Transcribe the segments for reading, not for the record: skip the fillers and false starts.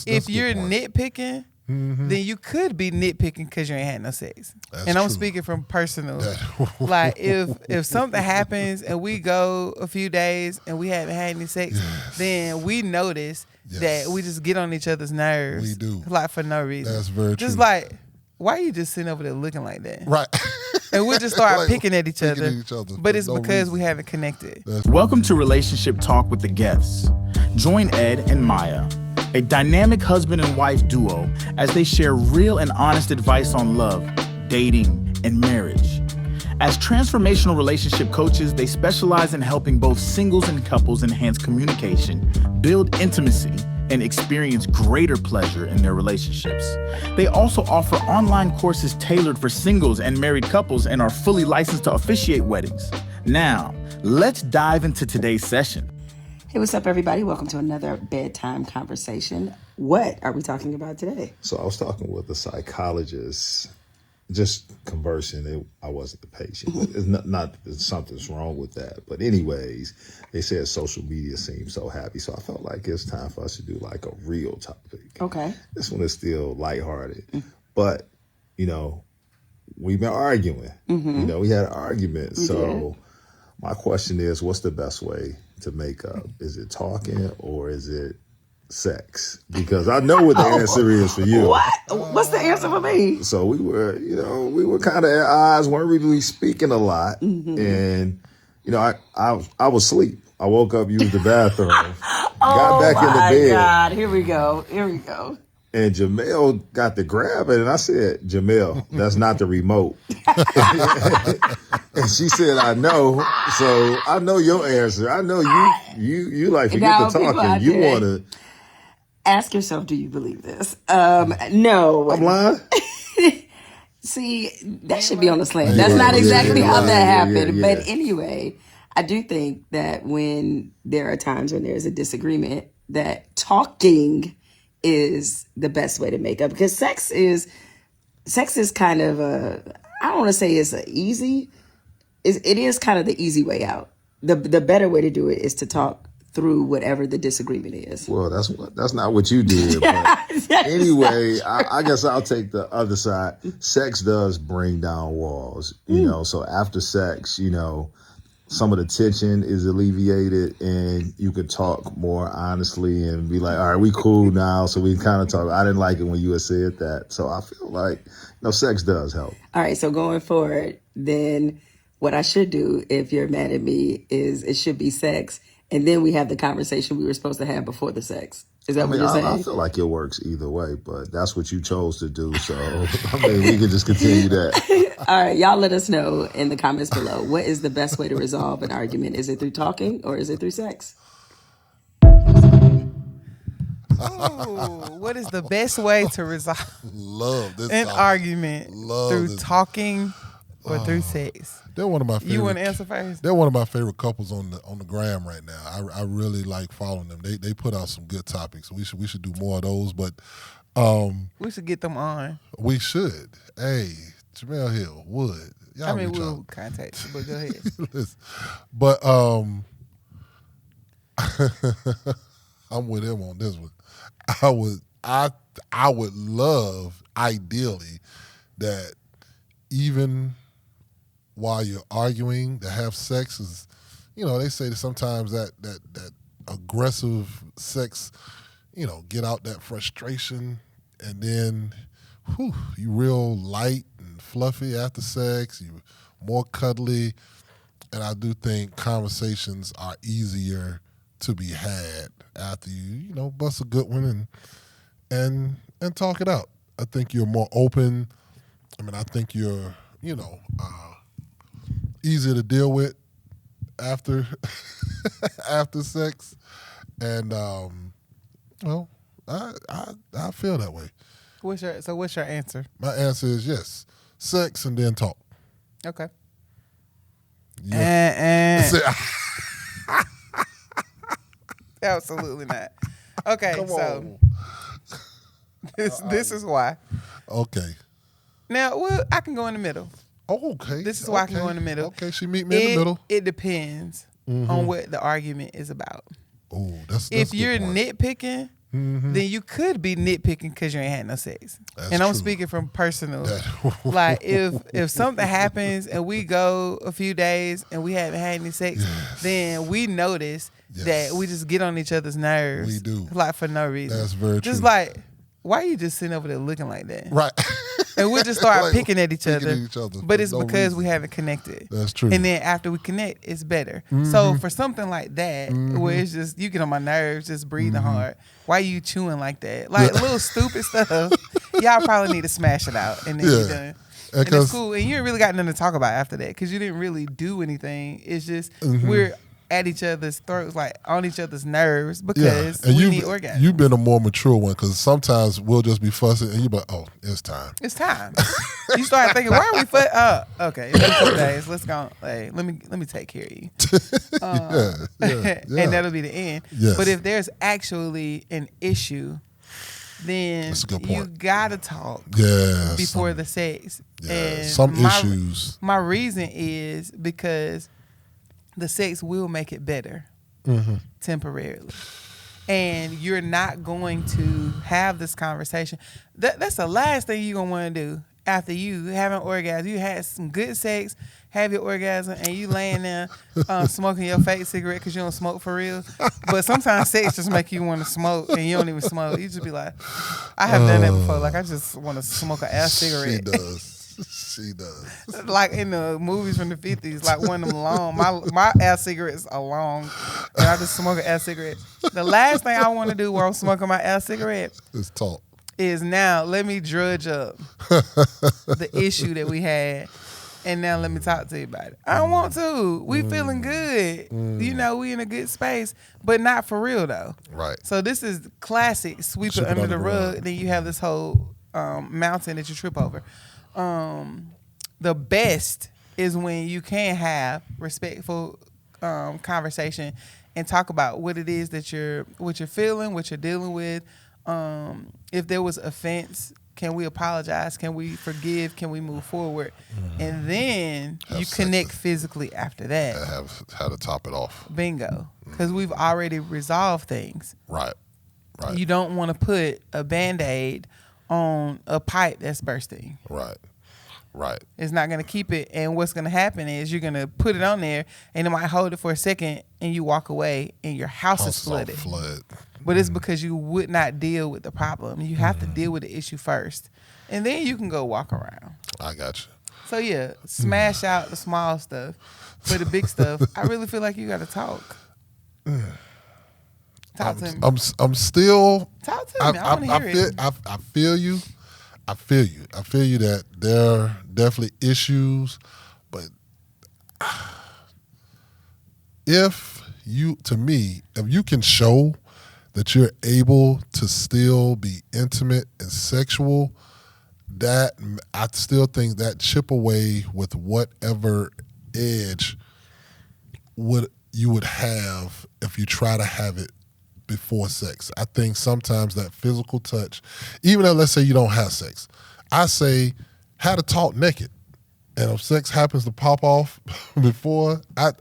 If you're nitpicking, then you could be nitpicking because you ain't had no sex. And I'm speaking from personal. Like if something happens and we go a few days and we haven't had any sex, then we notice that we just get on each other's nerves. We do. Like for no reason. That's very true. Just like, why are you just sitting over there looking like that? Right. And we just start like, picking at each other. But it's because we haven't connected. Welcome to Relationship Talk with the Geths. Join Ed and Maya, a dynamic husband and wife duo, as they share real and honest advice on love, dating, and marriage. As transformational relationship coaches, they specialize in helping both singles and couples enhance communication, build intimacy, and experience greater pleasure in their relationships. They also offer online courses tailored for singles and married couples and are fully licensed to officiate weddings. Now, let's dive into today's session. Hey, what's up, everybody? Welcome to another bedtime conversation. What are we talking about today? So I was talking with a psychologist, just conversing. I wasn't the patient. It's not that something's wrong with that. But anyways, they said social media seems so happy. So I felt like it's time for us to do like a real topic. Okay. This one is still lighthearted. But, we've been arguing. We had an argument. So my question is, what's the best way to make up? Is it talking or is it sex? Because I know what the answer is for you. What? What's the answer for me? So we were kind of at odds, weren't really speaking a lot. And, I was asleep. I woke up, used the bathroom, got back in the bed. Oh, my God. Here we go. And Jemele got to grab it. And I said, Jemele, that's not the remote. And she said, I know. So I know your answer. I know you like forget the talking. You want to. Ask yourself, do you believe this? No. I'm lying? See, that should be on the slant. That's not exactly how that happened. But anyway, I do think that when there are times when there's a disagreement, that talking is the best way to make up. Because sex is kind of I don't want to say it's it is kind of the easy way out. The better way to do it is to talk through whatever the disagreement is. Well, that's not what you did. But anyway, I guess I'll take the other side. Sex does bring down walls, so after sex, some of the tension is alleviated and you could talk more honestly and be like, all right, we cool now. So we kind of talk. I didn't like it when you had said that. So I feel like, sex does help. All right. So going forward, then what I should do, if you're mad at me, is it should be sex. And then we have the conversation we were supposed to have before the sex. Is that what you're saying? I feel like it works either way, but that's what you chose to do. So, we can just continue that. All right. Y'all let us know in the comments below. What is the best way to resolve an argument? Is it through talking or is it through sex? What is the best way to resolve an argument? Through talking or through sex? They're one of my favorite. You want to answer first? They're one of my favorite couples on the gram right now. I really like following them. They put out some good topics. We should do more of those. But we should get them on. We should. Hey, Jemele Hill would. We'll contact you. But go ahead. But I'm with him on this one. I would love, ideally, that even while you're arguing, to have sex is, they say that sometimes that aggressive sex, get out that frustration, and then you real light and fluffy after sex, you more cuddly, and I do think conversations are easier to be had after you bust a good one and talk it out. I think you're more open. I think you're easier to deal with after sex, and I feel that way. What's your answer? My answer is yes, sex and then talk. Okay. Yeah. Absolutely not. Okay, so this is why. Okay. Now, I can go in the middle. Oh, okay. This is why I can go in the middle. Okay, she meet me in the middle. It depends on what the argument is about. Oh, that's if a good you're point. nitpicking, then you could be nitpicking because you ain't had no sex. That's and I'm true. speaking from personal. Like if something happens and we go a few days and we haven't had any sex, then we notice that we just get on each other's nerves. We do. Like for no reason. That's very true. Just like, why are you just sitting over there looking like that? Right. And we just start Like, picking at each other. But it's no because reason. we haven't connected. That's true. And then after we connect, it's better. So for something like that, where it's just, you get on my nerves, just breathing hard. Why you chewing like that? Like little stupid stuff. Y'all probably need to smash it out and then you're done. And it's cool. And you ain't really got nothing to talk about after that because you didn't really do anything. It's just we're at each other's throats, like on each other's nerves because we need orgasms. You've been a more mature one because sometimes we'll just be fussing and you be like, oh, it's time. It's time. You start thinking, why are we fussing? Okay, it's been a couple days. Let's go. Hey, let me take care of you. And that'll be the end. Yes. But if there's actually an issue, then That's a good you point. gotta talk before the sex. And some issues. My reason is because the sex will make it better temporarily. And you're not going to have this conversation. That's the last thing you're going to want to do after you have an orgasm. You had some good sex, have your orgasm, and you laying there smoking your fake cigarette because you don't smoke for real. But sometimes sex just make you want to smoke and you don't even smoke. You just be like, I have done that before. Like, I just want to smoke an ass cigarette. She does. She does. Like in the movies from the 50s, like one of them long. My ass cigarettes are long, and I just smoke an ass cigarette. The last thing I want to do while I'm smoking my ass cigarette It's talk. is now let me drudge up the issue that we had, and now let me talk to you about it. I don't want to. We feeling good. You know, we in a good space, but not for real though. Right. So this is classic. Sweep it under the rug. Then you have this whole mountain that you trip over. The best is when you can have respectful conversation and talk about what it is that you're feeling, what you're dealing with. If there was offense, can we apologize? Can we forgive? Can we move forward? And then you connect physically after that. I have how to top it off. Bingo. Because we've already resolved things. Right. Right. You don't want to put a Band-Aid on a pipe that's bursting. Right. Right. It's not going to keep it. And what's going to happen is you're going to put it on there and it might hold it for a second and you walk away and your house is flooded. But it's because you would not deal with the problem. You have to deal with the issue first. And then you can go walk around. I got you. So yeah, smash out the small stuff. For the big stuff, I really feel like you got to talk. Talk to me. I'm still. Talk to me. I want to hear it. I feel you. I feel you. I feel you that there are definitely issues, but if you can show that you're able to still be intimate and sexual, that I still think that chip away with whatever edge you would have if you try to have it before sex. I think sometimes that physical touch, even if let's say you don't have sex, I say have a talk naked. And if sex happens to pop off before, I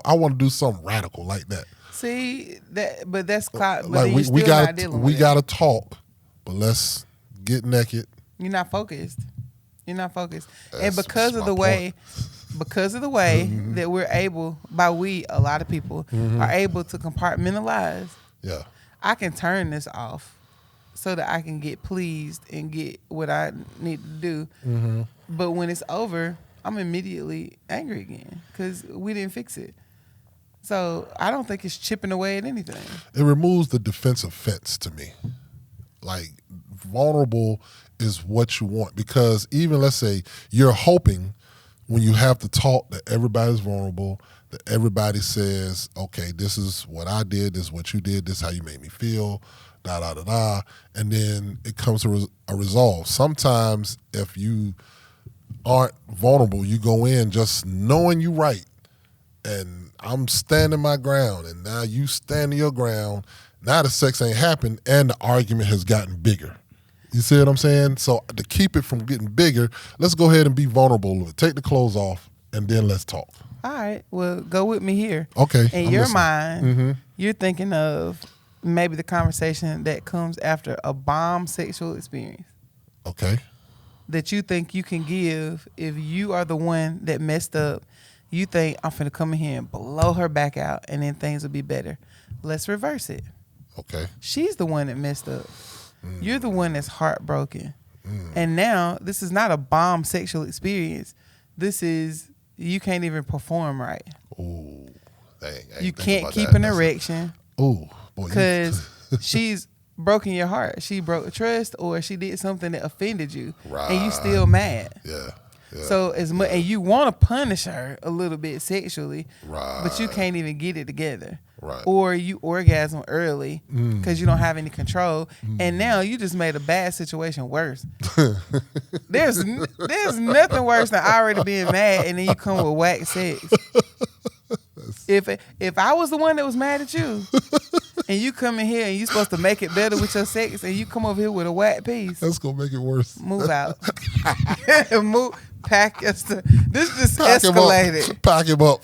want to do something radical like that. See that, but that's but like we gotta talk, but let's get naked. You're not focused. And because of the way that we're able, by we, a lot of people are able to compartmentalize. Yeah, I can turn this off so that I can get pleased and get what I need to do. But when it's over, I'm immediately angry again because we didn't fix it. So I don't think it's chipping away at anything. It removes the defensive fence to me. Like, vulnerable is what you want, because even let's say you're hoping when you have to talk that everybody's vulnerable, that everybody says, okay, this is what I did, this is what you did, this is how you made me feel, da-da-da-da, and then it comes to a resolve. Sometimes if you aren't vulnerable, you go in just knowing you right, and I'm standing my ground, and now you stand your ground. Now the sex ain't happened, and the argument has gotten bigger. You see what I'm saying? So to keep it from getting bigger, let's go ahead and be vulnerable. Take the clothes off, and then let's talk. All right. Well, go with me here. Okay. In your mind, you're thinking of maybe the conversation that comes after a bomb sexual experience. Okay. That you think you can give if you are the one that messed up. You think, I'm finna come in here and blow her back out and then things will be better. Let's reverse it. Okay. She's the one that messed up. You're the one that's heartbroken. And now this is not a bomb sexual experience. This is, you can't even perform right. Ooh, dang. You can't keep an erection. Ooh, boy. Because she's broken your heart. She broke trust, or she did something that offended you. Right. And you still mad. Yeah. So as much, and you want to punish her a little bit sexually, right. but you can't even get it together. Right. Or you orgasm early because you don't have any control, and now you just made a bad situation worse. There's nothing worse than already being mad and then you come with whack sex. If I was the one that was mad at you, and you come in here and you supposed to make it better with your sex, and you come over here with a whack piece, that's gonna make it worse. Move out. Move. Pack your stuff. This just escalated. Pack him up.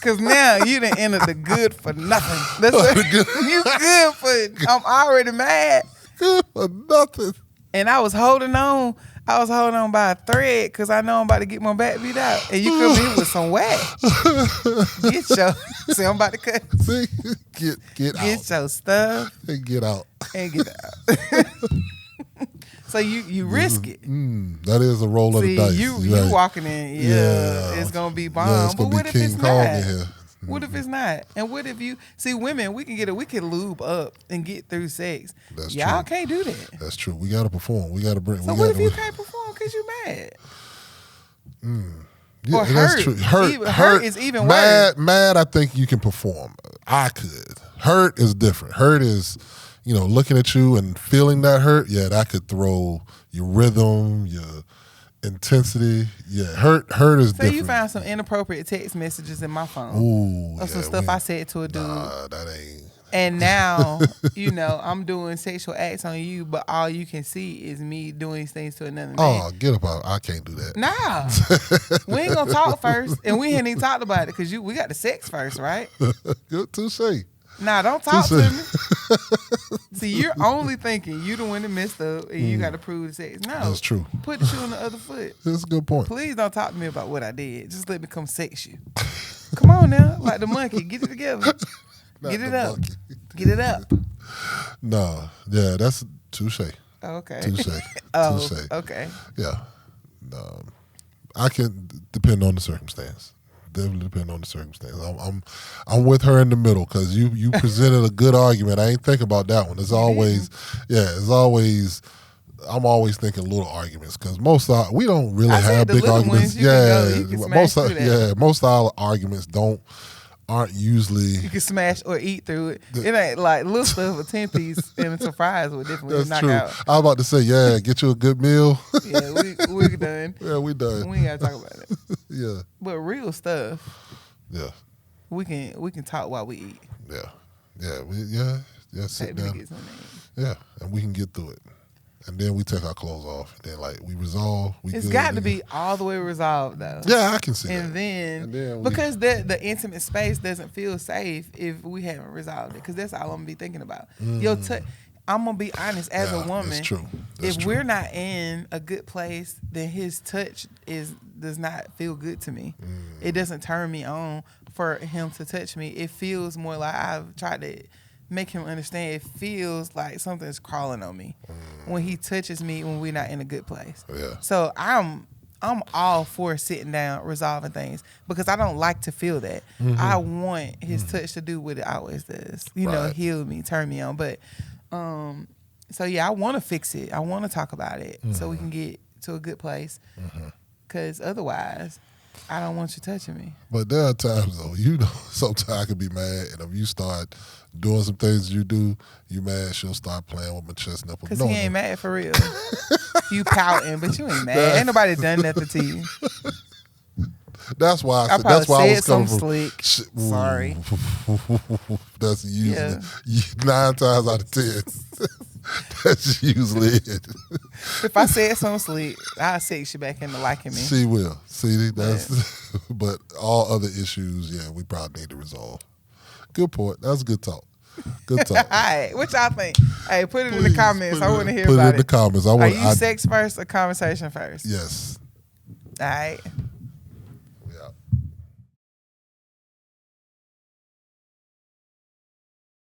Cause now you done entered the good for nothing. That's what, you good for. I'm already mad. Good for nothing. And I was holding on. By a thread because I know I'm about to get my back beat out. And you come in with some whack. Get your. See, I'm about to cut. See, get out. Get your stuff. And get out. So you risk it. That is a roll of the dice. You right. walking in, it's gonna be bomb. Yeah, it's gonna but what be if King it's Kong not? in here. What if it's not? And what if you see women? We can lube up and get through sex. That's Y'all true. can't do that. That's true. We gotta perform. We gotta bring. So what if you can't perform because you mad? Yeah, or that's true. Hurt is even worse. Mad, I think you can perform. I could. Hurt is different. Hurt is, looking at you and feeling that hurt. Yeah, that could throw your rhythm, your intensity. Yeah, hurt is different. So you found some inappropriate text messages in my phone. Ooh, some stuff I said to a dude. Nah, that ain't. And now, I'm doing sexual acts on you, but all you can see is me doing these things to another man. Oh, get up out. I can't do that. Nah. We ain't gonna talk first. And we ain't even talked about it because we got the sex first, right? Good touche. Nah, don't talk to me. See, you're only thinking you the one that messed up and you got to prove the sex. No. That's true. Put the shoe on the other foot. That's a good point. Please don't talk to me about what I did. Just let me come sex you. Come on now. Like the monkey. Get it together. Get it up. Monkey. Get it up. No. Yeah, that's touche. Okay. Touche. Touche. Okay. Yeah. No. I can depend on the circumstance. Definitely depend on the circumstance. I'm with her in the middle because you presented a good argument. I ain't think about that one. I'm always thinking little arguments because we don't really have big arguments. Most of our arguments aren't usually. You can smash or eat through it. It ain't like little stuff, a 10-piece and some fries would definitely knock out. I was about to say, get you a good meal. Yeah, we're done. Yeah, we done. We ain't gotta talk about it. Yeah. But real stuff. Yeah. We can talk while we eat. Yeah. Sit down. Yeah, and we can get through it. And then we take our clothes off. And then we resolve. It's got to be all the way resolved though. Yeah, I can see that. And then because the intimate space doesn't feel safe if we haven't resolved it. Because that's all I'm gonna be thinking about. I'm gonna be honest as a woman. That's true. If we're not in a good place, then his touch does not feel good to me. It doesn't turn me on for him to touch me. It feels more like I've tried to make him understand. It feels like something's crawling on me when he touches me when we're not in a good place. Yeah. So I'm all for sitting down, resolving things because I don't like to feel that. I want his touch to do what it always does. Heal me, turn me on. But so yeah, I want to fix it. I want to talk about it so we can get to a good place. Because otherwise, I don't want you touching me. But there are times though, sometimes I can be mad, and if you start doing some things you do, you mad, she'll start playing with my chest nipple. Because he ain't mad for real. You pouting, but you ain't mad. Ain't nobody done nothing to you. That's why I said. That's why I was coming from. Slick. Sorry. That's usually 9 times out of 10. That's usually it. If I said something slick, I'll sex you back into liking me. She will. See, but all other issues, we probably need to resolve. Good point. That's a good talk. Good talk. All right, what y'all think? Hey, put it in the comments. I want to hear about it. Put it in the comments. Are you sex first or conversation first? Yes. All right.